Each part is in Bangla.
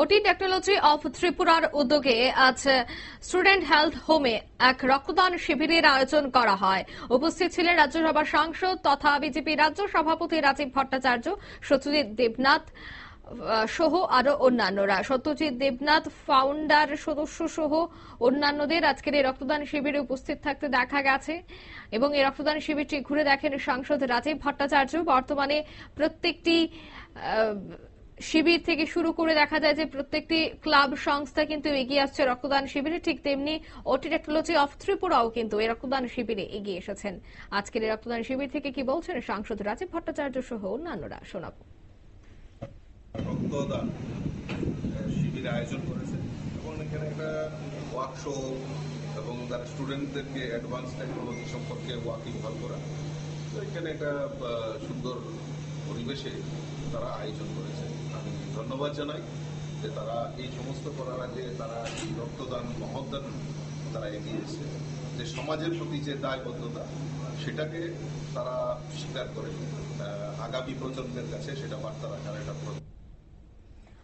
ওটি টেকনোলজি অফ ত্রিপুরার উদ্যোগে আজ স্টুডেন্ট হেলথ হোমে এক রক্তদান শিবিরের আয়োজন করা হয়। উপস্থিত ছিলেন রাজ্যসভার সাংসদ তথা বিজেপি রাজ্য সভাপতি রাজীব ভট্টাচার্য, সত্যজিৎ দেবনাথ সহ আরো অন্যান্যরা। সত্যজিৎ দেবনাথ ফাউন্ডার সদস্য সহ অন্যান্যদের আজকের এই রক্তদান শিবিরে উপস্থিত থাকতে দেখা গেছে এবং এই রক্তদান শিবিরটি ঘুরে দেখেন সাংসদ রাজীব ভট্টাচার্য। বর্তমানে প্রত্যেকটি শিবির থেকে শুরু করে দেখা যায় যে প্রত্যেকটি ক্লাব সংস্থা কিন্তু এগিয়ে আসছে রক্তদান শিবিরে, ঠিক তেমনি ওটি টেকনোলজি অফ ত্রিপুরাও কিন্তু এই রক্তদান শিবিরে এগিয়ে এসেছেন। আজকের এই রক্তদান শিবির থেকে কি বলছেন সাংসদ রাজীব ভট্টাচার্য সহ অন্যান্যরা, শোনাবো। রক্তদান শিবির আয়োজন করেছে এবং এখানে একটা ওয়ার্কশপ এবং তার স্টুডেন্টদেরকে অ্যাডভান্স টেকনোলজি সম্পর্কে ওয়াকিবহাল করা, তো এখানে একটা সুন্দর পরিবেশে তারা আয়োজন করেছে। আমি ধন্যবাদ জানাই যে তারা এই সমস্ত করার আগে তারা এই রক্তদান মহদান তারা এগিয়ে এসেছে, যে সমাজের প্রতি যে দায়বদ্ধতা সেটাকে তারা স্বীকার করে আগামী প্রজন্মের কাছে সেটা বার্তা রাখার একটা।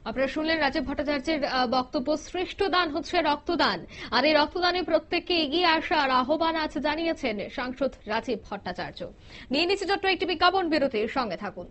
আপনারা শুনলেন রাজীব ভট্টাচার্যের বক্তব্য। শ্রেষ্ঠ দান হচ্ছে রক্তদান, আর এই রক্তদানে প্রত্যেককে এগিয়ে আসার আহ্বান আছে জানিয়েছেন সাংসদ রাজীব ভট্টাচার্য। নিয়ে নিচ্ছে ছোট্ট একটি বিজ্ঞাপন বিরতির সঙ্গে থাকুন।